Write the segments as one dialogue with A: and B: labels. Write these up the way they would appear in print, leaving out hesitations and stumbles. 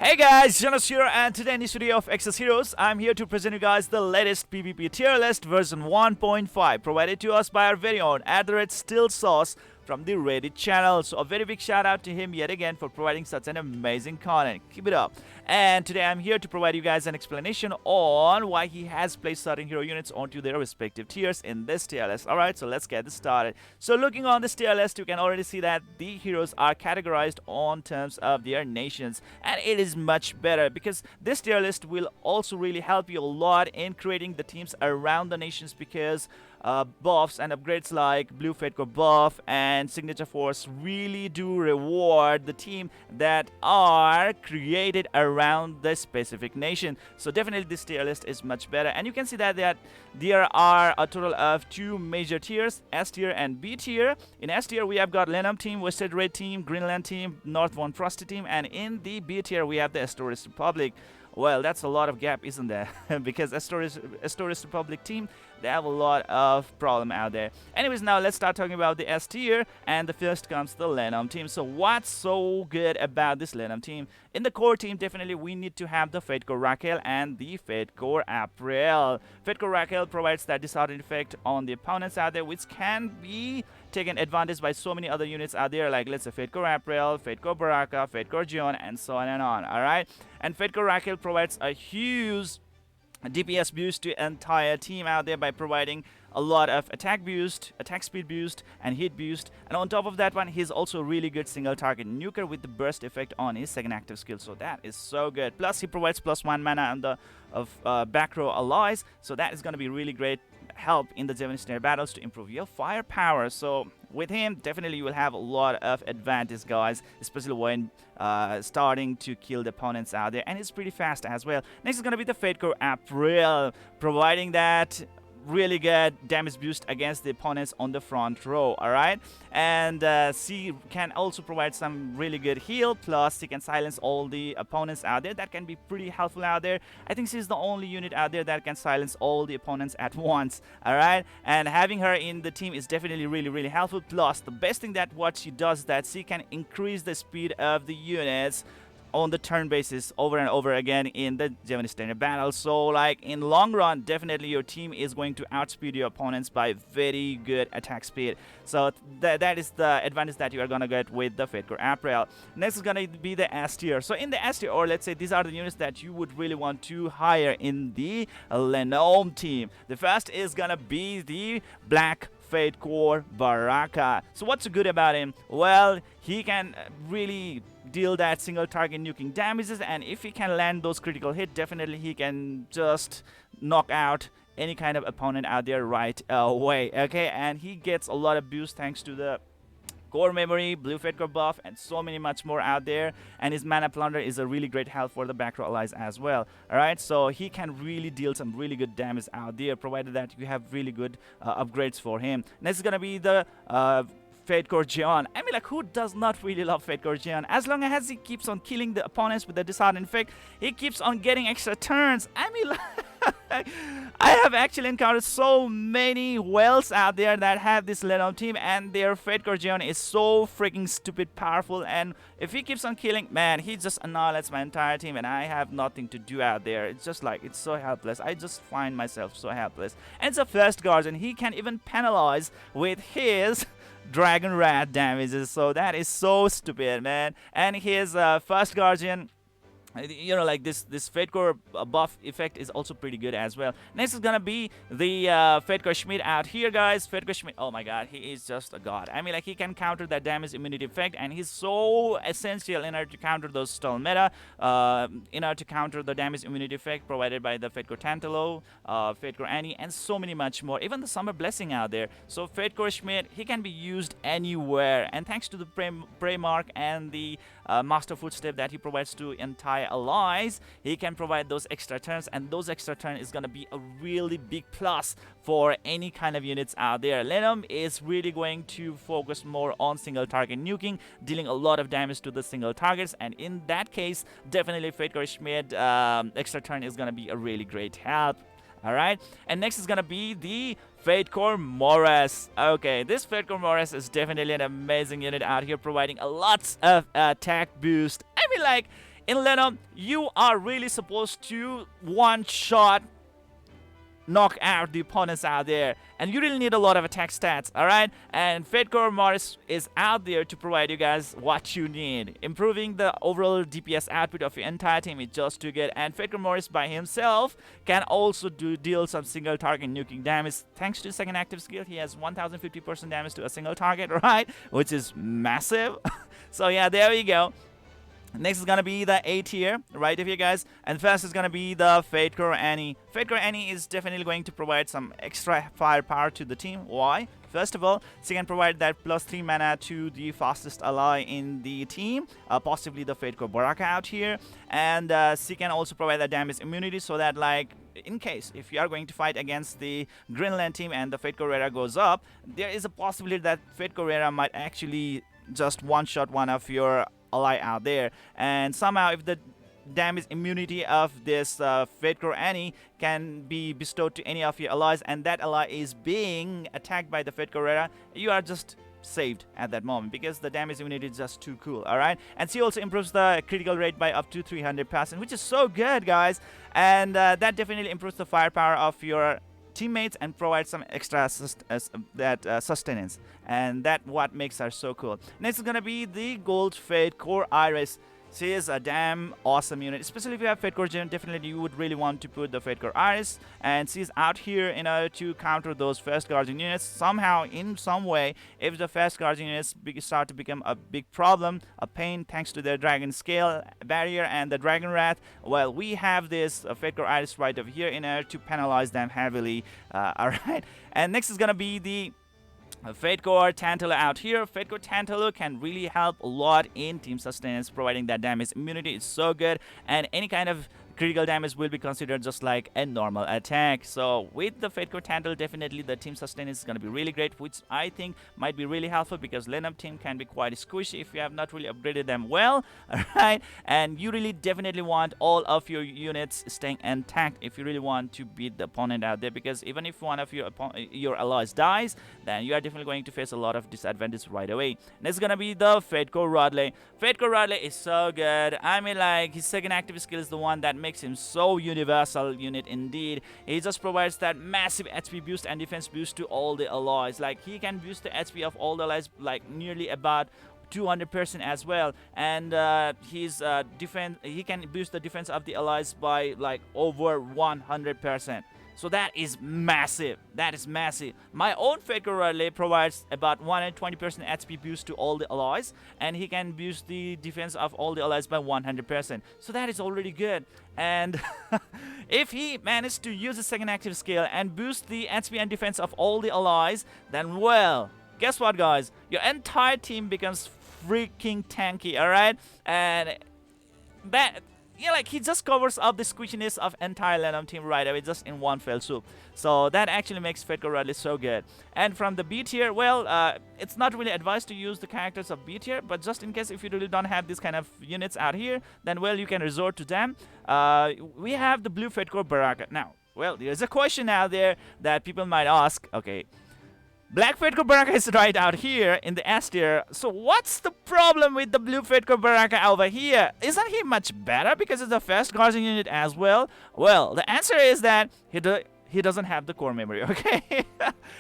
A: Hey guys, Zennosh here, and today in this video of Exos Heroes, I'm here to present you guys the latest PvP tier list version 1.5 provided to us by our very own @StillSauce from the Reddit channel. So a very big shout out to him yet again for providing such an amazing content. Keep it up. And today I'm here to provide you guys an explanation on why he has placed certain hero units onto their respective tiers in this tier list. Alright, so let's get this started. So looking on this tier list, you can already see that the heroes are categorized on terms of their nations, and it is much better because this tier list will also really help you a lot in creating the teams around the nations, because buffs and upgrades like Blue Fate Core buff and Signature Force really do reward the team that are created around the specific nation. So definitely this tier list is much better, and you can see that there are a total of two major tiers, S tier and B tier. In S tier we have got Lenombe team, Western Red team, GreenLand team, North One Frosty team, and in the B tier we have the Estoris Republic. Well, that's a lot of gap, isn't there? Because Estoris Republic team, they have a lot of problem out there. Anyways, now let's start talking about the S tier, and the first comes the Lenombe team. So what's so good about this Lenombe team? In the core team, definitely we need to have the Fate Core Raquel and the Fate Core April. Fate Core Raquel provides that disheartening effect on the opponents out there, which can be taken advantage by so many other units out there, like let's say Fate Core April, Fate Core Baraka, Fate Core Gion, and so on and on. Alright, and Fate Core Raquel provides a huge DPS boost to entire team out there by providing a lot of attack boost, attack speed boost, and hit boost. And on top of that one, he's also really good single target nuker with the burst effect on his second active skill. So that is so good. Plus he provides +1 mana on the back row allies. So that is going to be really great help in the Zennosh battles to improve your firepower. So with him, definitely you will have a lot of advantage, guys, especially when starting to kill the opponents out there. And it's pretty fast as well. Next is going to be the Fate Core April, providing that really good damage boost against the opponents on the front row. Alright, and she can also provide some really good heal, plus she can silence all the opponents out there. That can be pretty helpful out there. I think she's the only unit out there that can silence all the opponents at once. Alright, and having her in the team is definitely really helpful. Plus the best thing that what she does is that she can increase the speed of the units on the turn basis over and over again in the Zennosh battle. So like in long run, definitely your team is going to outspeed your opponents by very good attack speed. So that is the advantage that you are gonna get with the Fate Core April. Next is gonna be the S tier. So in the S tier, or let's say these are the units that you would really want to hire in the Lenombe team. The first is gonna be the Black Fate Core Baraka. So what's so good about him? Well, he can really deal that single target nuking damages, and if he can land those critical hit, definitely he can just knock out any kind of opponent out there right away. Okay, and he gets a lot of boost thanks to the core memory, Blue Fate Core buff, and so many much more out there. And his mana plunder is a really great help for the back row allies as well. Alright, so he can really deal some really good damage out there, provided that you have really good upgrades for him. Next is gonna be the Fate Core Gion. I mean, like, who does not really love Fate Core Gion? As long as he keeps on killing the opponents with the disheartening effect, he keeps on getting extra turns. I mean, like, I have actually encountered so many whales out there that have this Lenombe team, and their Fate Core Gion is so freaking stupid powerful, and if he keeps on killing, man, he just annihilates my entire team, and I have nothing to do out there. It's just like, it's so helpless. I just find myself so helpless. And it's a first guardian. He can even penalize with his Dragon Rat damages, so that is so stupid, man. And his first guardian, you know, like this Fate Core buff effect is also pretty good as well. Next is gonna be the Fate Core Schmidt out here, guys. Fate Core Schmidt, oh my god, he is just a god. I mean, like, he can counter that damage immunity effect, and he's so essential in order to counter those stall meta, in order to counter the damage immunity effect provided by the Fate Core Tantalo, Fate Core Annie, and so many much more. Even the Summer Blessing out there. So Fate Core Schmidt, he can be used anywhere, and thanks to the Prey Mark and the Master Footstep that he provides to entire allies, he can provide those extra turns, and those extra turns is gonna be a really big plus for any kind of units out there. Lenombe is really going to focus more on single target nuking, dealing a lot of damage to the single targets, and in that case, definitely Fate Core Schmidt extra turn is gonna be a really great help. Alright, and next is gonna be the Fate Core Morris. Okay, this Fate Core Morris is definitely an amazing unit out here, providing a lots of attack boost. I mean, like, in Lenombe, you are really supposed to one shot knock out the opponents out there, and you really need a lot of attack stats. All right, and Fedcore Morris is out there to provide you guys what you need. Improving the overall DPS output of your entire team is just too good, and Fedcore Morris by himself can also deal some single target nuking damage thanks to second active skill. He has 1050% damage to a single target, right, which is massive. So yeah, there we go. Next is gonna be the A tier, right here, guys. And first is gonna be the Fedcore Annie. Fedcore Annie is definitely going to provide some extra firepower to the team. Why? First of all, she can provide that +3 mana to the fastest ally in the team, possibly the Fedcore Baraka out here. And she can also provide that damage immunity, so that, like, in case if you are going to fight against the GreenLand team and the Fedcore Rara goes up, there is a possibility that Fedcore Rara might actually just one-shot one of your ally out there, and somehow if the damage immunity of this Fedcore Annie can be bestowed to any of your allies, and that ally is being attacked by the Fedcore Rara, you are just saved at that moment, because the damage immunity is just too cool. All right, and she also improves the critical rate by up to 300%, which is so good, guys. And that definitely improves the firepower of your teammates and provide some extra sustenance, and that what makes her so cool. Next is gonna be the Gold Fedcore Iris. She is a damn awesome unit, especially if you have Fedcore Gen. Definitely you would really want to put the Fedcore Iris, and she's out here in order to counter those Fast Guardian units. Somehow, in some way, if the Fast Guardian units start to become a big problem, a pain, thanks to their Dragon Scale barrier and the Dragon Wrath, well, we have this Fedcore Iris right over here in order to penalize them heavily. Alright, and next is gonna be the Fedcore Tantala out here. Fedcore Tantala can really help a lot in team sustenance, providing that damage immunity. It's so good, and any kind of critical damage will be considered just like a normal attack. So with the Fedcore Tantala, definitely the team sustenance is going to be really great, which I think might be really helpful, because Lenombe team can be quite squishy if you have not really upgraded them well. Alright, and you really definitely want all of your units staying intact if you really want to beat the opponent out there, because even if one of your allies dies, then you are definitely going to face a lot of disadvantage right away. Next is gonna be the Fedcore Rodley. Fedcore Rodley is so good. I mean, like, his second active skill is the one that makes him so universal unit indeed. He just provides that massive HP boost and defense boost to all the allies. Like, he can boost the HP of all the allies like nearly about 200% as well, and his defense, he can boost the defense of the allies by like over 100%. So that is massive. That is massive. My own Fedcore Relay provides about 120% HP boost to all the allies, and he can boost the defense of all the allies by 100%. So that is already good. And if he managed to use the second active skill and boost the HP and defense of all the allies, then, well, guess what, guys? Your entire team becomes freaking tanky, alright? And that, yeah, like, he just covers up the squishiness of entire Lenombe team right away, just in one fell swoop. So that actually makes Fedcore Radley so good. And from the B tier, well, it's not really advised to use the characters of B tier, but just in case if you really don't have these kind of units out here, then, well, you can resort to them. We have the blue Fedcore Baraka. Now, well, there's a question out there that people might ask, okay, Black Fedcore Baraka is right out here in the S tier. So what's the problem with the blue Fedcore Baraka over here? Isn't he much better because it's a fast guardian unit as well? Well, the answer is that he doesn't have the core memory, okay?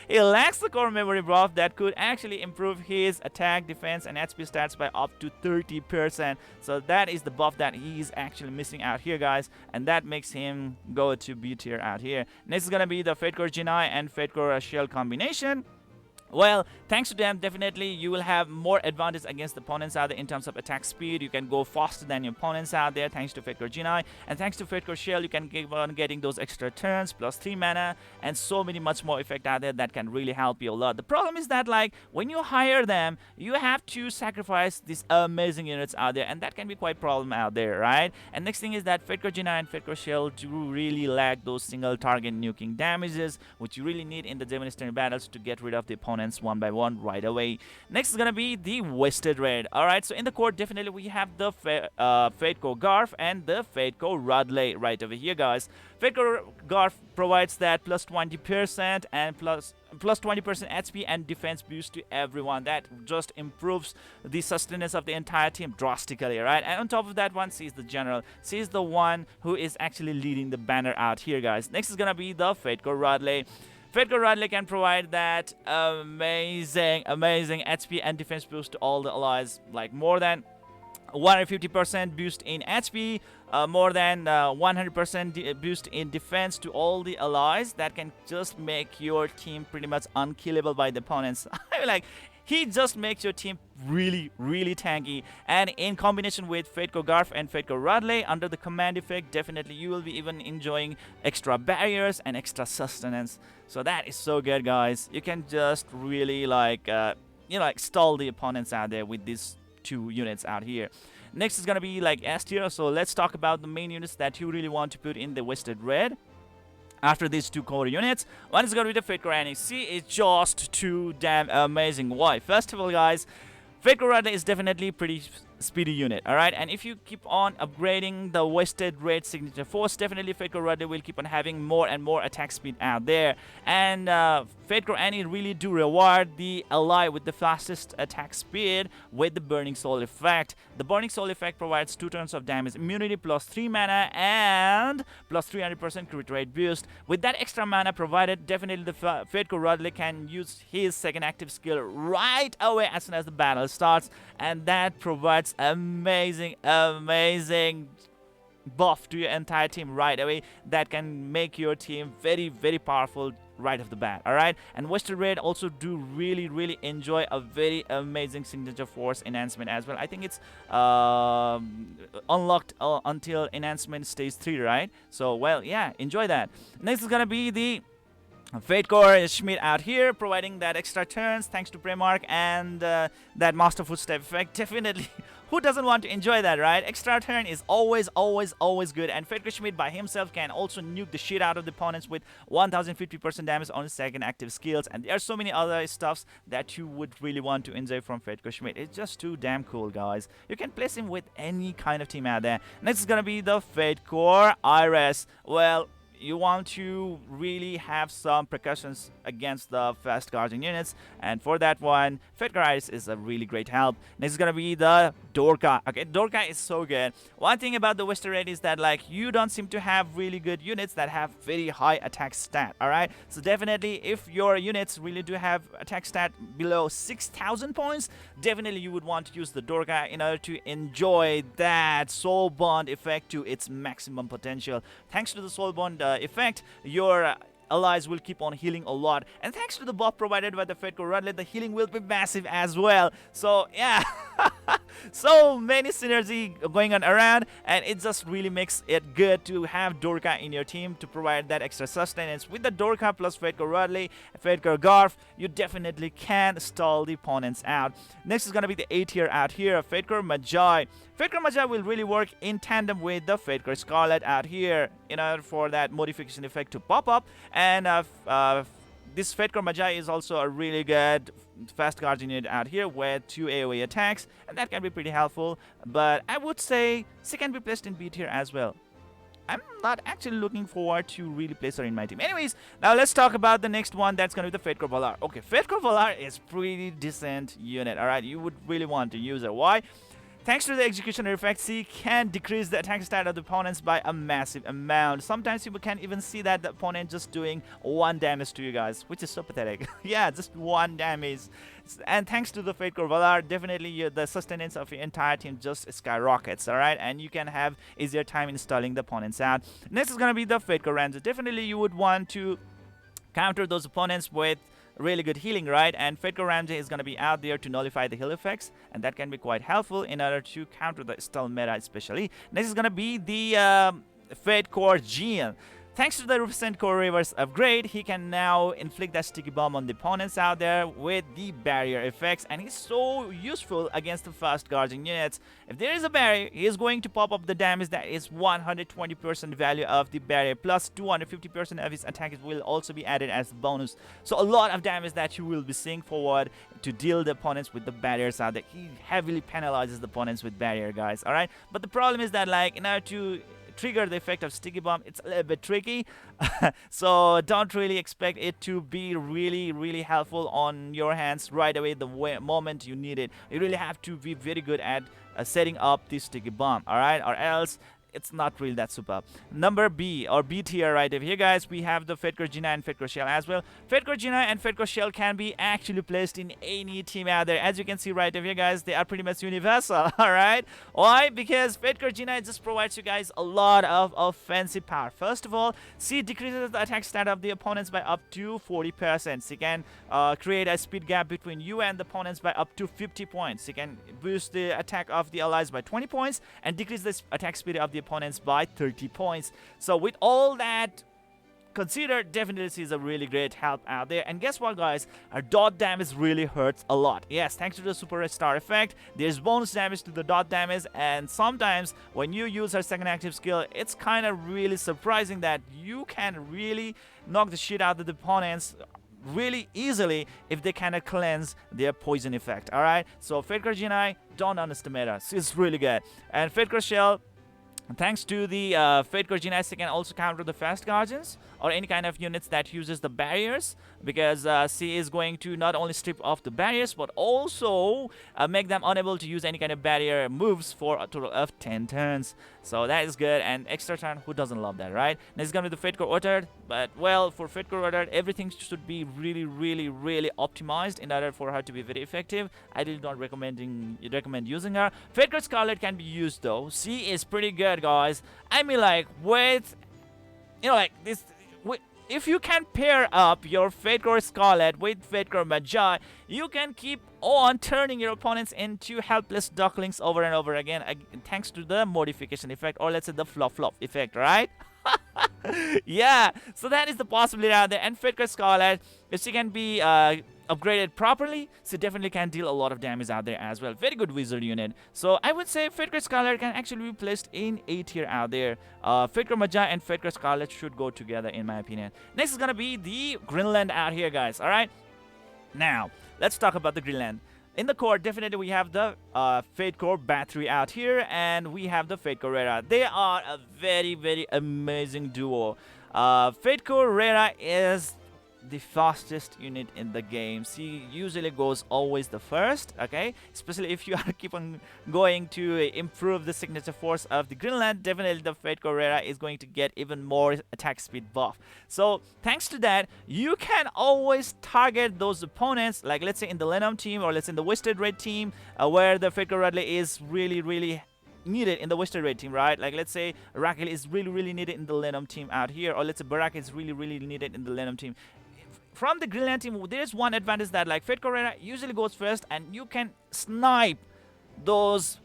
A: He lacks the core memory buff that could actually improve his attack, defense, and HP stats by up to 30%. So that is the buff that he's actually missing out here, guys. And that makes him go to B tier out here. Next is gonna be the Fedcore Genii and Fedcore Shell combination. Well, thanks to them, definitely you will have more advantage against the opponents out there in terms of attack speed. You can go faster than your opponents out there thanks to Fedcore Genii. And thanks to Fedcore Shell, you can keep on getting those extra turns, plus 3 mana, and so many much more effect out there that can really help you a lot. The problem is that, like, when you hire them, you have to sacrifice these amazing units out there, and that can be quite a problem out there, right? And next thing is that Fedcore Genii and Fedcore Shell do really lack those single target nuking damages, which you really need in the demonstrating battles to get rid of the opponent opponents one by one right away. Next is gonna be the Wasted Red. Alright, so in the core, definitely we have the Fateco Garf and the Fateco Rudley right over here, guys. Fateco Garf provides that plus 20% and plus 20% HP and defense boost to everyone. That just improves the sustenance of the entire team drastically, right? And on top of that one, she's the general. She's the one who is actually leading the banner out here, guys. Next is gonna be the Fateco Rudley. Fateco Rudley can provide that amazing HP and defense boost to all the allies, like more than 150% boost in HP, more than 100% boost in defense to all the allies. That can just make your team pretty much unkillable by the opponents. I mean, like, he just makes your team really tanky, and in combination with Fateco Garf and Fateco Rudley under the command effect, definitely you will be even enjoying extra barriers and extra sustenance. So that is so good, guys. You can just really like stall the opponents out there with these two units out here. Next is gonna be like S tier. So let's talk about the main units that you really want to put in the Wasted Red. After these two core units, one is gonna be the Fateco Rudley. She is just too damn amazing. Why? First of all, guys, Fateco Rudley is definitely pretty speedy unit, alright? And if you keep on upgrading the Wasted Red signature force, definitely Fateco Rudley will keep on having more and more attack speed out there. And Fateco Annie really do reward the ally with the fastest attack speed with the Burning Soul effect. The Burning Soul effect provides 2 turns of damage immunity plus 3 mana and plus 300% crit rate boost. With that extra mana provided, definitely the Fateco Rudley can use his second active skill right away as soon as the battle starts, and that provides amazing buff to your entire team right away. That can make your team very powerful right off the bat. Alright, and Wasted Red also do really enjoy a very amazing signature force enhancement as well. I think it's unlocked until enhancement stage 3, right? So well, yeah, enjoy that. Next is gonna be the Fateco Schmidt out here, providing that extra turns thanks to Primarch and that Master Footstep effect. Definitely, who doesn't want to enjoy that, right? Extra turn is always good, and Fateco Schmidt by himself can also nuke the shit out of the opponents with 1050% damage on his second active skills. And there are so many other stuffs that you would really want to enjoy from Fateco Schmidt. It's just too damn cool, guys. You can place him with any kind of team out there. Next is gonna be the Fateco Iris. Well, you want to really have some precautions against the fast guardian units, and for that one, Fateco Iris is a really great help. Next is gonna be the Dorka. Okay, Dorka is so good. One thing about the Wasted Red is that like you don't seem to have really good units that have very high attack stat. Alright, so definitely if your units really do have attack stat below 6,000 points, definitely you would want to use the Dorka in order to enjoy that soul bond effect to its maximum potential. Thanks to the soul bond effect, your allies will keep on healing a lot, and thanks to the buff provided by the Fateco Rudley, the healing will be massive as well. So yeah, so many synergy going on around, and it just really makes it good to have Dorka in your team to provide that extra sustenance. With the Dorka plus Fateco Rudley, Fateco Garf, you definitely can stall the opponents out. Next is gonna be the A tier out here, Fateco Magi. Fateco Magi will really work in tandem with the Fateco Scarlet out here in order for that modification effect to pop up. And this Fateco Magi is also a really good fast guardian unit out here with 2 AoE attacks, and that can be pretty helpful. But I would say she can be placed in B tier as well. I'm not actually looking forward to really place her in my team. Anyways, now let's talk about the next one. That's going to be the Fateco Valar. Okay, Fateco Valar is pretty decent unit. Alright, you would really want to use her. Why? Thanks to the executioner effect, she can decrease the attack stat of the opponents by a massive amount. Sometimes you can even see that the opponent just doing 1 damage to you guys, which is so pathetic. Yeah, just 1 damage. And thanks to the Fateco Valar, definitely the sustenance of your entire team just skyrockets, alright? And you can have easier time installing the opponents out. Next is going to be the Fateco Ranger. Definitely you would want to counter those opponents with really good healing, right? And Fateco Ramsey is going to be out there to nullify the heal effects, and that can be quite helpful in order to counter the stall meta especially. Next is going to be the Fateco Jean. thanks to the recent core reverse upgrade, he can now inflict that sticky bomb on the opponents out there with the barrier effects, and he's so useful against the fast guarding units. If there is a barrier, he is going to pop up the damage that is 120% value of the barrier, plus 250% of his attack will also be added as a bonus. So a lot of damage that you will be seeing forward to deal the opponents with the barriers out there. He heavily penalizes the opponents with barrier, guys. Alright, but the problem is that, like, in order to trigger the effect of sticky bomb, it's a little bit tricky. So don't really expect it to be really helpful on your hands right away the moment you need it. You really have to be very good at setting up the sticky bomb, alright, or else it's not really that super. Number B, or B tier right over here, guys, we have the Fedcore Gina and Fedcore Shell as well. Fedcore Gina and Fedcore Shell can be actually placed in any team out there. As you can see right over here, guys, they are pretty much universal. Alright, why? Because Fedcore Gina just provides you guys a lot of offensive power. First of all, she decreases the attack stat of the opponents by up to 40%. She can create a speed gap between you and the opponents by up to 50 points. She can boost the attack of the allies by 20 points and decrease the attack speed of the opponents by 30 points. So with all that considered, definitely she is a really great help out there. And guess what, guys, her dot damage really hurts a lot. Yes, thanks to the superstar effect, there's bonus damage to the dot damage, and sometimes when you use her second active skill, it's kind of really surprising that you can really knock the shit out of the opponents really easily if they cannot cleanse their poison effect. Alright, so Fedcore Gina, don't underestimate her. She's really good. And Fedcore Shell, thanks to the Fedcore Gina, she can also counter the fast guardians or any kind of units that uses the barriers, because she is going to not only strip off the barriers but also make them unable to use any kind of barrier moves for a total of 10 turns. So that is good, and extra turn, who doesn't love that, right? Next is going to be the Fedcore Ordered, but well, for Fedcore Ordered, everything should be really optimized in order for her to be very effective. I did not recommend using her. Fedcore Scarlet can be used though. She is pretty good, guys. I mean, like, with, you know, like this, if you can pair up your Fedcore Scarlet with Fedcore Magi, you can keep on turning your opponents into helpless ducklings over and over again, thanks to the modification effect, or let's say the fluff effect, right? Yeah, so that is the possibility out there. And Fedcore Scarlet, if she can be upgraded properly, she definitely can deal a lot of damage out there as well. Very good wizard unit. So I would say Fedcore Scarlet can actually be placed in A tier out there. Fedcore Magi and Fedcore Scarlet should go together in my opinion. Next is gonna be the GreenLand out here, guys. Alright, now let's talk about the GreenLand. In the core, definitely we have the Fedcore Battery out here, and we have the Fedcore Rera. They are a very amazing duo. Fedcore Rera is the fastest unit in the game. She usually goes always the first, okay, especially if you are keep on going to improve the signature force of the GreenLand. Definitely the Fedcore Rera is going to get even more attack speed buff. So thanks to that, you can always target those opponents, like let's say in the Lenombe team, or let's say in the Wasted Red team, where the Fedcore Rera is really needed in the Western Red team, right? Like let's say Raquel is really needed in the Lenombe team out here, or let's say Baraka is really needed in the Lenombe team. From the GreenLand team, there's one advantage that, like, Fedcore Rera usually goes first, and you can snipe those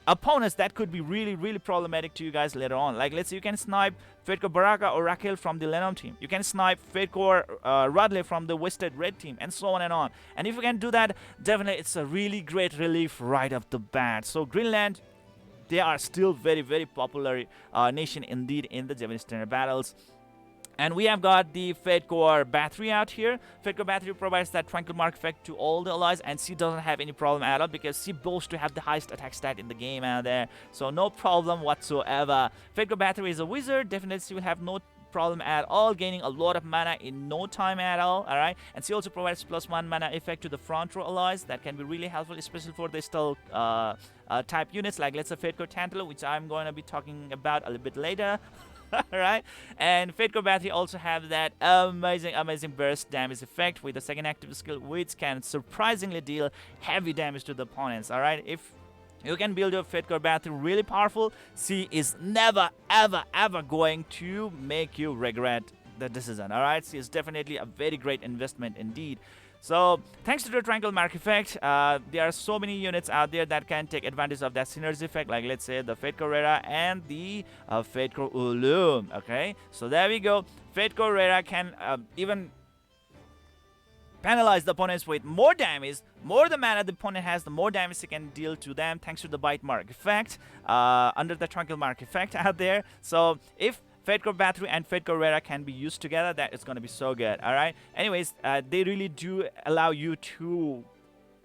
A: opponents that could be really problematic to you guys later on. Like let's say you can snipe Fedcore Baraka or Raquel from the Lenombe team. You can snipe Fedcore Radley from the Wasted Red team, and so on and on. And if you can do that, definitely it's a really great relief right off the bat. So GreenLand, they are still very popular nation indeed in the Japanese standard battles. And we have got the Fedcore Battery out here. Fedcore Battery provides that Tranquil Mark effect to all the allies, and she doesn't have any problem at all because she boasts to have the highest attack stat in the game out there. So no problem whatsoever. Fedcore Battery is a wizard. Definitely she will have no problem at all, gaining a lot of mana in no time at all. Alright, and she also provides +1 mana effect to the front row allies. That can be really helpful, especially for the stealth type units, like let's say Fedcore Tantalo, which I'm going to be talking about a little bit later. Right, and Fedcore Battery also have that amazing burst damage effect with the second active skill, which can surprisingly deal heavy damage to the opponents. Alright, if you can build your Fedcore Battery really powerful, she is never ever going to make you regret the decision. Alright, she is definitely a very great investment indeed. So thanks to the triangle mark effect, there are so many units out there that can take advantage of that synergy effect, like let's say the Fate Correra and the Fate Core Ulum. Okay, so there we go. Fate Correra can even penalize the opponents with more damage. More the mana the opponent has, the more damage he can deal to them, thanks to the bite mark effect, under the triangle mark effect out there. So if Fate Core Battery and Fate Core Rera can be used together, that is going to be so good. Alright, anyways, they really do allow you to,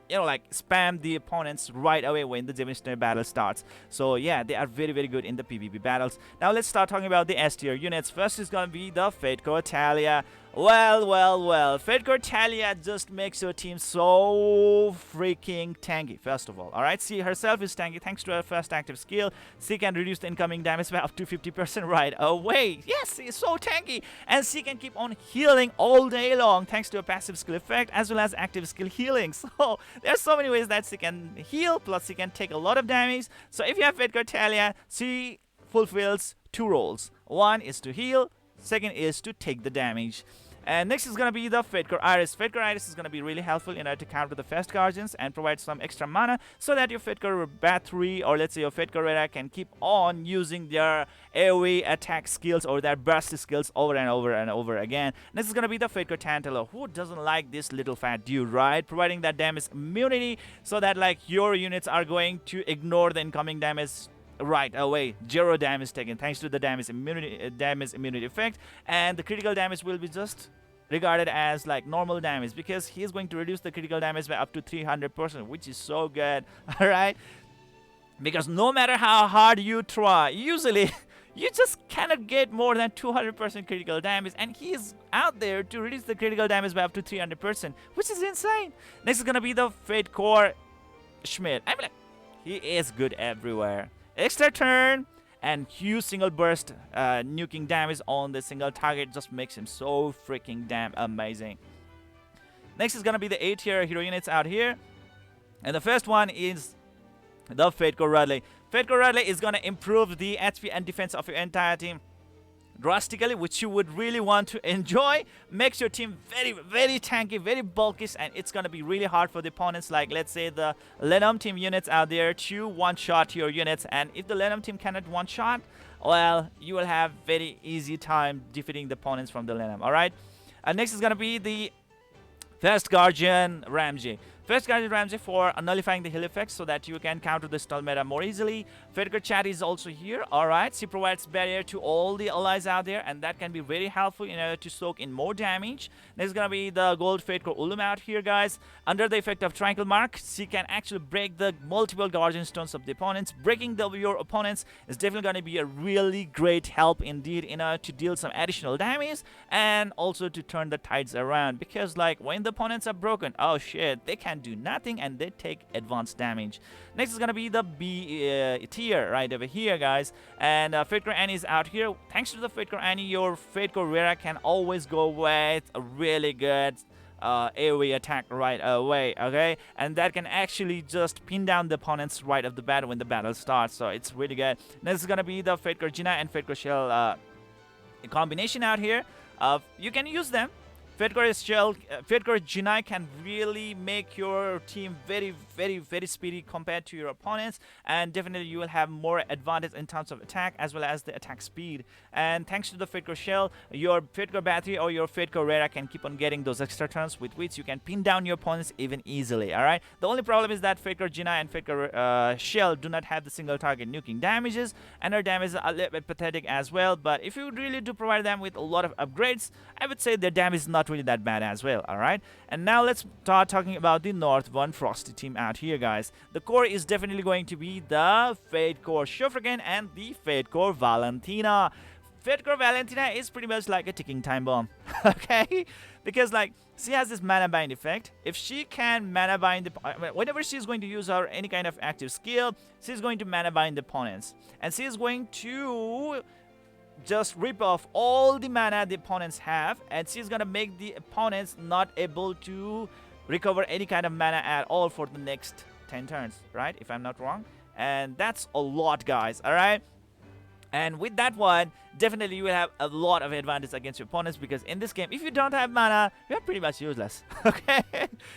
A: you know, like spam the opponents right away when the Devastator battle starts. So yeah, they are very, very good in the PvP battles. Now let's start talking about the S tier units. First is gonna be the Fate Core Talia. Well, Fate Core Talia just makes your team so freaking tanky, first of all. Alright, she herself is tanky thanks to her first active skill. She can reduce the incoming damage by up to 50% right away. Yes, she is so tanky. And she can keep on healing all day long thanks to her passive skill effect as well as active skill healing. So there are so many ways that she can heal, plus she can take a lot of damage. So if you have Fate Core Talia, she fulfills two roles. One is to heal, second is to take the damage. And next is going to be the Fate Core Iris. Fate Core Iris is going to be really helpful in order to counter the Fast Guardians and provide some extra mana so that your Fate Core Battery or let's say your Fate Core Rera can keep on using their AoE attack skills or their burst skills over and over and over again. Next is going to be the Fate Core Tantala. Who doesn't like this little fat dude, right? Providing that damage immunity so that like your units are going to ignore the incoming damage right away. 0 damage taken thanks to the damage immunity effect, and the critical damage will be just regarded as like normal damage because he is going to reduce the critical damage by up to 300%, which is so good. All right, because no matter how hard you try, usually you just cannot get more than 200% critical damage, and he is out there to reduce the critical damage by up to 300%, which is insane. Next is gonna be the Fate Core Schmidt. I mean, like, he is good everywhere. Extra turn and huge single burst nuking damage on the single target just makes him so freaking damn amazing. Next is gonna be the A tier hero units out here, and the first one is the Fate Core Radley. Fate Core Radley is gonna improve the HP and defense of your entire team drastically, which you would really want to enjoy. Makes your team very, very tanky, very bulky, and it's gonna be really hard for the opponents, like let's say the Lenombe team units out there, to one-shot your units. And if the Lenombe team cannot one-shot, well, you will have very easy time defeating the opponents from the Lenombe. All right, next is gonna be the First Guardian Ramsey. First Guardian Ramsey for nullifying the heal effects so that you can counter the stun meta more easily. Fate Core Chat is also here. Alright, she provides barrier to all the allies out there, and that can be very helpful in order to soak in more damage. Next is gonna be the gold Fate Core Ulum out here, guys. Under the effect of Triangle Mark, she can actually break the multiple Guardian Stones of the opponents. Breaking your opponents is definitely gonna be a really great help indeed in order to deal some additional damage and also to turn the tides around, because like when the opponents are broken, oh shit, they can do nothing and they take advanced damage. Next is gonna be the B tier right over here, guys, and Fate Core Annie is out here. Thanks to the Fate Core Annie, your Fate Core Rera can always go with a really good AoE attack right away, okay, and that can actually just pin down the opponents right off the bat when the battle starts, so it's really good. Next is gonna be the Fate Core Gina and Fate Core Shell combination out here. You can use them. Fate Core Jinai can really make your team very, very, very speedy compared to your opponents, and definitely you will have more advantage in terms of attack as well as the attack speed. And thanks to the Fate Core Shell, your Fate Core Battery or your Fate Core Rera can keep on getting those extra turns with which you can pin down your opponents even easily. Alright, the only problem is that Fate Core Jinai and Fate Core Shell do not have the single target nuking damages, and their damage is a little bit pathetic as well. But if you really do provide them with a lot of upgrades, I would say their damage is not really that bad as well. Alright, and now let's start talking about the North 1 Frosty team out here, guys. The core is definitely going to be the Fate Core Shofragan and the Fate Core Valentina. Fate Core Valentina is pretty much like a ticking time bomb, okay, because like she has this mana bind effect. If she can mana bind the, whenever she's going to use her any kind of active skill, she's going to mana bind the opponents, and she's going to just rip off all the mana the opponents have, and she's gonna make the opponents not able to recover any kind of mana at all for the next 10 turns, right, if I'm not wrong. And that's a lot, guys. All right, And with that one, definitely you will have a lot of advantage against your opponents, because in this game, if you don't have mana, you're pretty much useless. Okay,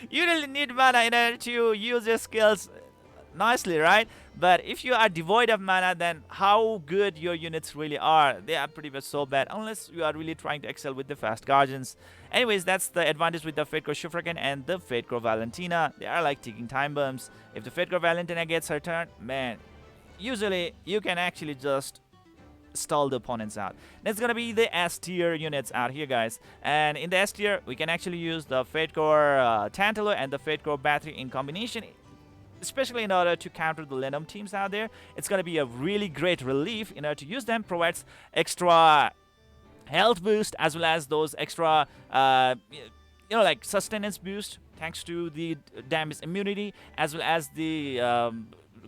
A: you really need mana in order to use your skills nicely, right? But if you are devoid of mana, then how good your units really are, they are pretty much so bad, unless you are really trying to excel with the fast guardians. Anyways, that's the advantage with the Fate Core Shufraken and the Fate Core Valentina. They are like ticking time bombs. If the Fate Core Valentina gets her turn, man, usually you can actually just stall the opponents out. That's gonna be the S tier units out here, guys. And in the S tier, we can actually use the Fate Core Tantalo and the Fate Core Battery in combination, especially in order to counter the Lenombe teams out there. It's gonna be a really great relief in order to use them. Provides extra health boost as well as those extra like sustenance boost thanks to the damage immunity, as well as the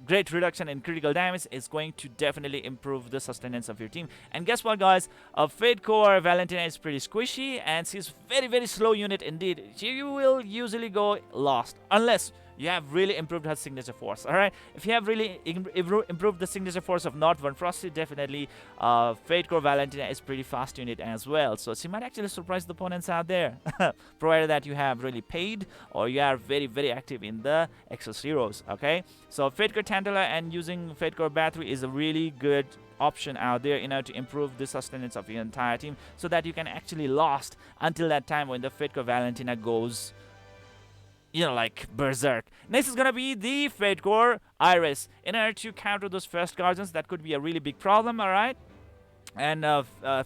A: great reduction in critical damage. Is going to definitely improve the sustenance of your team. And guess what, guys? Fate Core Valentina is pretty squishy, and she's very slow unit indeed. She will usually go lost unless you have really improved her signature force. All right, if you have really improved the signature force of not one Frosty, definitely Fate Core Valentina is pretty fast unit as well, so she might actually surprise the opponents out there. Provided that you have really paid or you are very active in the Exos heroes. Okay, so Fate Core Tantala and using Fate Core Battery is a really good option out there in order to improve the sustenance of your entire team, so that you can actually last until that time when the Fate Core Valentina goes, like berserk. Next is gonna be the Fate Core Iris. In order to counter those first guardians, that could be a really big problem, alright? And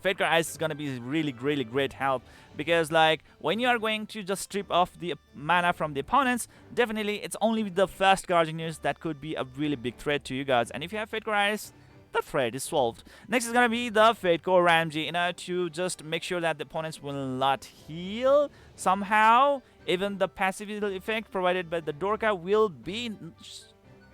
A: Fate Core Iris is gonna be really great help, because like when you are going to just strip off the mana from the opponents, definitely it's only the first guardian units that could be a really big threat to you guys. And if you have Fate Core Iris, the threat is solved. Next is gonna be the Fate Core Ramji, in order to just make sure that the opponents will not heal somehow. Even the passive effect provided by the Dorka will be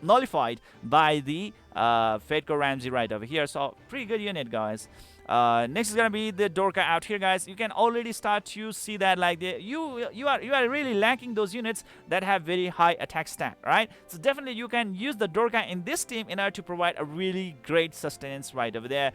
A: nullified by the Fate Core Ramji right over here. So pretty good unit, guys. Next is gonna be the Dorka out here, guys. You can already start to see that like you are really lacking those units that have very high attack stat, right? So definitely you can use the Dorka in this team in order to provide a really great sustenance right over there.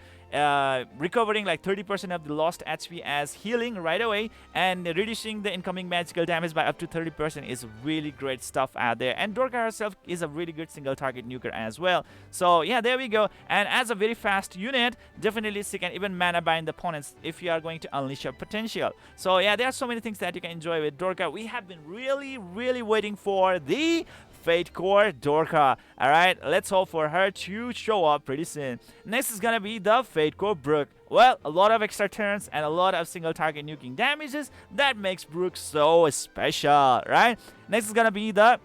A: Recovering like 30% of the lost HP as healing right away, and reducing the incoming magical damage by up to 30% is really great stuff out there. And Dorka herself is a really good single target nuker as well. So yeah, there we go. And as a very fast unit, definitely she can even mana bind the opponents if you are going to unleash your potential. So yeah, there are so many things that you can enjoy with Dorka. We have been really waiting for the Fate Core Dorka. Alright, let's hope for her to show up pretty soon. Next is gonna be the Fate Core Brook. Well, a lot of extra turns and a lot of single target nuking damages. That makes Brook so special, right? Next is gonna be the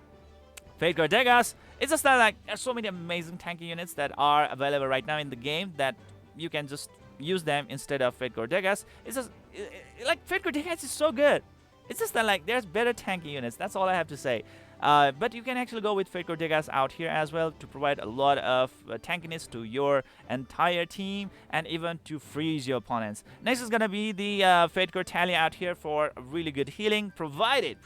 A: Fate Core Degas. It's just that like there's so many amazing tanky units that are available right now in the game that you can just use them instead of Fate Core Degas. It's just like Fate Core Degas is so good. It's just that like there's better tanky units. That's all I have to say. But you can actually go with Fate Core Degas out here as well to provide a lot of tankiness to your entire team and even to freeze your opponents. Next is gonna be the Fate Core Tally out here for really good healing, provided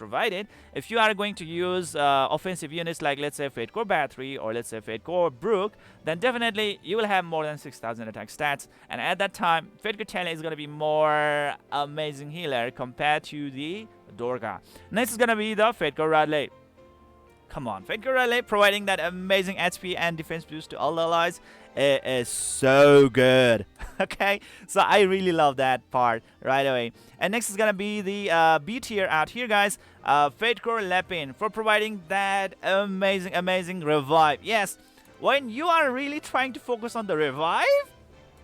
A: if you are going to use offensive units like let's say Fate Core Battery or let's say Fate Core Brook, then definitely you will have more than 6,000 attack stats, and at that time Fate Core Tally is gonna be more amazing healer compared to the Dorka. Next is gonna be the Fate Core Radley. Come on, Fate Core Relay providing that amazing HP and defense boost to all the allies. It is so good. Okay, so I really love that part right away. And next is gonna be the B tier out here, guys. Fate Core Lepin for providing that amazing revive. Yes, when you are really trying to focus on the revive,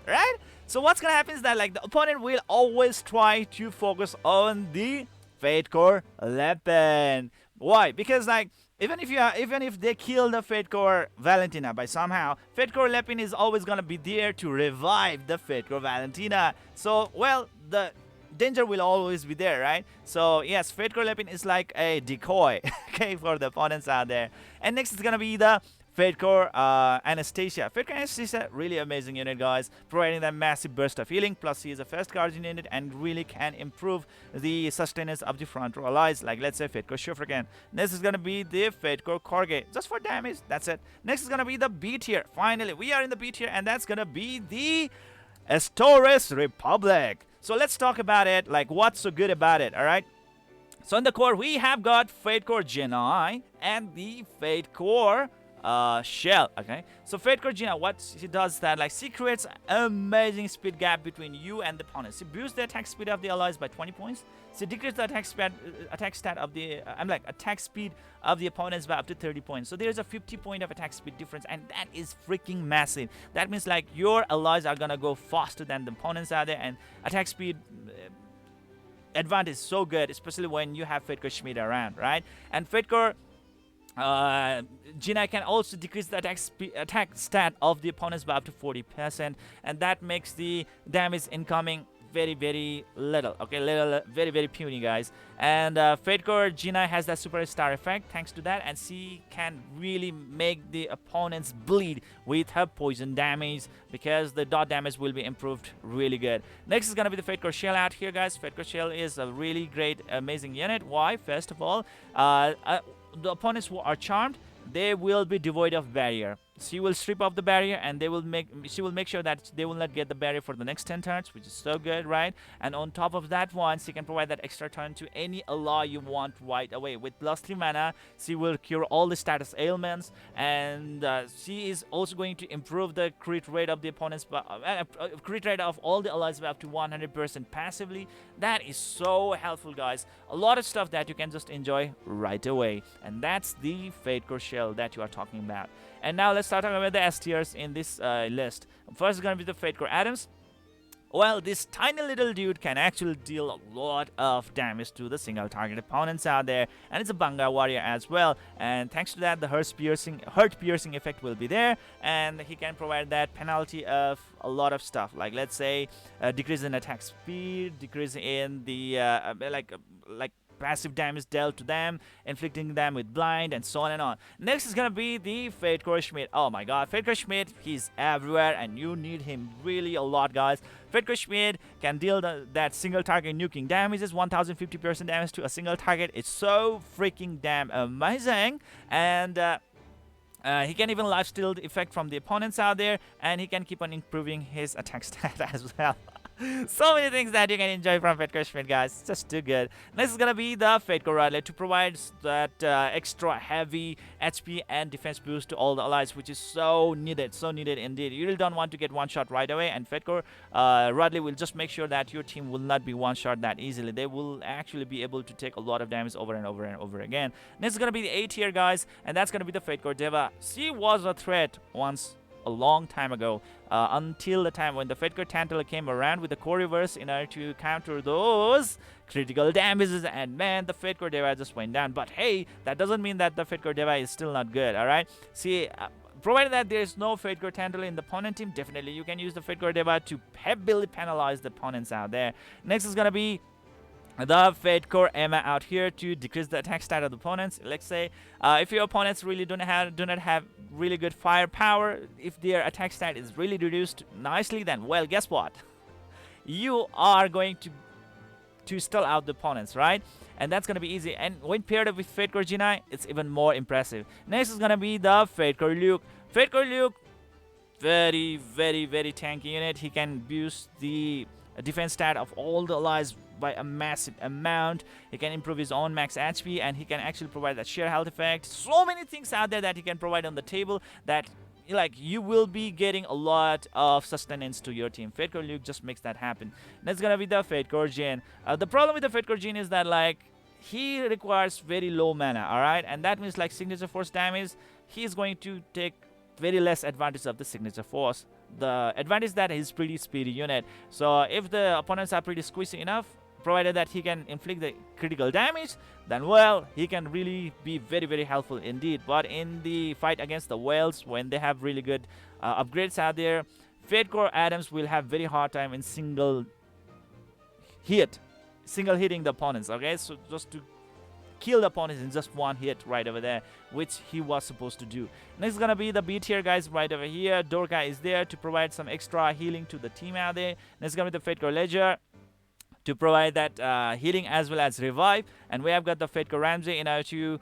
A: right? So what's gonna happen is that like the opponent will always try to focus on the Fate Core Lepin. Why? Because like even if they kill the Fate Core Valentina by somehow, Fate Core Lepin is always gonna be there to revive the Fate Core Valentina. So well, the danger will always be there, right? So yes, Fate Core Lepin is like a decoy, okay, for the opponents out there. And next is gonna be the Fate Core Anastasia. Fate Core Anastasia, really amazing unit, guys, providing that massive burst of healing. Plus, he is a fast guardian unit and really can improve the sustenance of the front row allies, like let's say Fate Core Shufrakan. Next is gonna be the Fate Core Korge, just for damage. That's it. Next is gonna be the B tier. Finally, we are in the B tier, and that's gonna be the Estoris Republic. So let's talk about it. Like, what's so good about it? All right. So in the core, we have got Fate Core Genii and the Fate Core Shell. Okay, so Fate Core Genii, what she does that, like, she creates amazing speed gap between you and the opponent. She boosts the attack speed of the allies by 20 points. She decreases the attack stat of the attack speed of the opponents by up to 30 points. So there's a 50 point of attack speed difference, and that is freaking massive. That means like your allies are gonna go faster than the opponents out there, and attack speed advantage is so good, especially when you have Fate Core Schmied around, right? And Fate Core Genii can also decrease the attack stat of the opponents by up to 40%, and that makes the damage incoming very little. Okay, very puny, guys. And Fate Core Genii has that superstar effect thanks to that, and she can really make the opponents bleed with her poison damage, because the dot damage will be improved really good. Next is gonna be the Fate Core Shell out here, guys. Fate Core Shell is a really great, amazing unit. Why? First of all, the opponents who are charmed, they will be devoid of barrier. She will strip off the barrier, and she will make sure that they will not get the barrier for the next 10 turns, which is so good, right? And on top of that one, she can provide that extra turn to any ally you want right away. With +3 mana, she will cure all the status ailments, and she is also going to improve the crit rate of the opponents, crit rate of all the allies by up to 100% passively. That is so helpful, guys. A lot of stuff that you can just enjoy right away, and that's the Fate Core Shell that you are talking about. And now let's start talking about the S tiers in this list. First is going to be the Fate Core Adams. Well, this tiny little dude can actually deal a lot of damage to the single target opponents out there, and it's a Banga warrior as well. And thanks to that, the hurt piercing effect will be there, and he can provide that penalty of a lot of stuff, like let's say decrease in attack speed, decrease in the like passive damage dealt to them, inflicting them with blind, and so on and on. Next is gonna be the Fate Core Schmied. Oh my god, Fate Core Schmied, he's everywhere, and you need him really a lot, guys. Fate Core Schmied can deal that single target nuking damages, 1050% damage to a single target. It's so freaking damn amazing. And he can even lifesteal the effect from the opponents out there, and he can keep on improving his attack stat as well. So many things that you can enjoy from Fate Core Schmied, guys. It's just too good. Next is gonna be the Fate Core Radley to provide that extra heavy HP and defense boost to all the allies, which is so needed indeed. You really don't want to get one shot right away, and Fate Core Radley will just make sure that your team will not be one shot that easily. They will actually be able to take a lot of damage over and over again. Next is gonna be the A tier, guys, and that's gonna be the Fate Core Deva. She was a threat once a long time ago, until the time when the Fate Core Tantala came around with the core reverse in order to counter those critical damages, and man, the Fate Core Deva just went down. But hey, that doesn't mean that the Fate Core Deva is still not good. All right, see, provided that there is no Fate Core Tantala in the opponent team, definitely you can use the Fate Core Deva to heavily penalize the opponents out there. Next is gonna be the Fate Core Emma out here to decrease the attack stat of the opponents. Let's say if your opponents really do not have really good firepower, if their attack stat is really reduced nicely, then well, guess what? You are going to stall out the opponents, right? And that's gonna be easy. And when paired up with Fate Core Genii, it's even more impressive. Next is gonna be the Fate Core Luke. Fate Core Luke, very tanky unit. He can boost the defense stat of all the allies by a massive amount. He can improve his own max HP, and he can actually provide that sheer health effect. So many things out there that he can provide on the table that, like, you will be getting a lot of sustenance to your team. Fate Core Luke just makes that happen. That's gonna be the Fate Core Jin. The problem with the Fate Core Jin is that, like, he requires very low mana, alright? And that means, like, signature force damage, he is going to take very less advantage of the signature force. The advantage that he's pretty speedy unit. So if the opponents are pretty squishy enough, provided that he can inflict the critical damage, then well, he can really be very helpful indeed. But in the fight against the whales, when they have really good upgrades out there, Fate Core Adams will have very hard time in single hitting the opponents. Okay, so just to killed opponents in just one hit right over there, which he was supposed to do. Next is gonna be the B tier guys right over here. Dorka is there to provide some extra healing to the team out there. Next is gonna be the Fate Core Ledger to provide that healing as well as revive, and we have got the Fate Core Ramsey in order to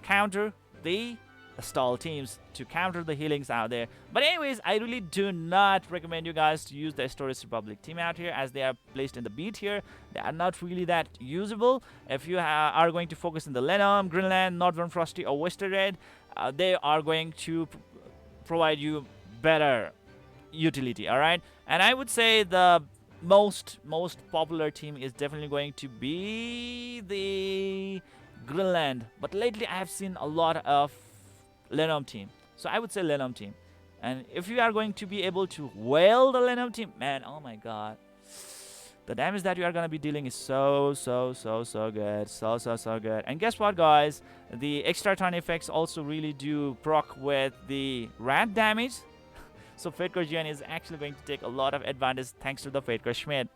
A: counter the stall teams, to counter the healings out there. But anyways, I really do not recommend you guys to use the Estoris Republic team out here, as they are placed in the B tier. They are not really that usable. If you are going to focus in the Lenombe, GreenLand, Northern Frosty or Western Red, they are going to provide you better utility. All right, and I would say the most popular team is definitely going to be the GreenLand, but lately I have seen a lot of Lenombe team, so I would say Lenombe team. And if you are going to be able to whale the Lenombe team, man, oh my god, the damage that you are going to be dealing is so good, so good. And guess what guys, the extra turn effects also really do proc with the rat damage. So Fate Core Jian is actually going to take a lot of advantage thanks to the Fate Core Schmidt.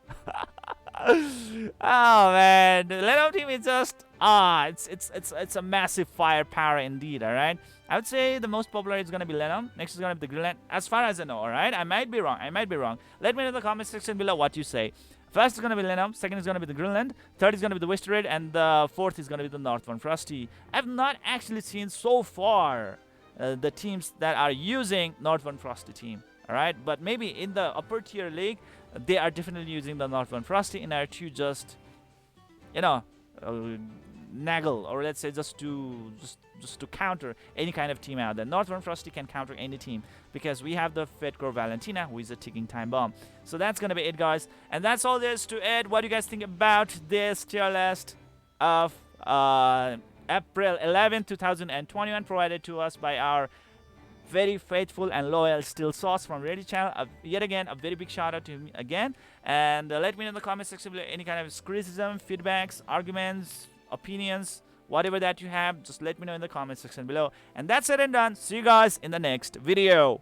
A: Oh man, the Lenombe team is just it's a massive firepower indeed. All right, I would say the most popular is gonna be Lenombe. Next is gonna be the GreenLand, as far as I know. All right, I might be wrong. Let me know in the comment section below what you say. First is gonna be Lenombe, second is gonna be the GreenLand, third is gonna be the Western Red, and the fourth is gonna be the Northern Frosty. I've not actually seen so far the teams that are using Northern Frosty team. All right, but maybe in the upper tier league, they are definitely using the Northern Frosty in order to just, naggle, or let's say just to counter any kind of team out there. Northern Frosty can counter any team because we have the Fate Core Valentina, who is a ticking time bomb. So that's gonna be it, guys, and that's all there is to it. What do you guys think about this tier list of April 11, 2021, provided to us by our very faithful and loyal Still Sauce from Reddit channel? Yet again, a very big shout out to him again. And let me know in the comment section below any kind of criticism, feedbacks, arguments, opinions, whatever that you have. Just let me know in the comment section below. And that's it and done. See you guys in the next video.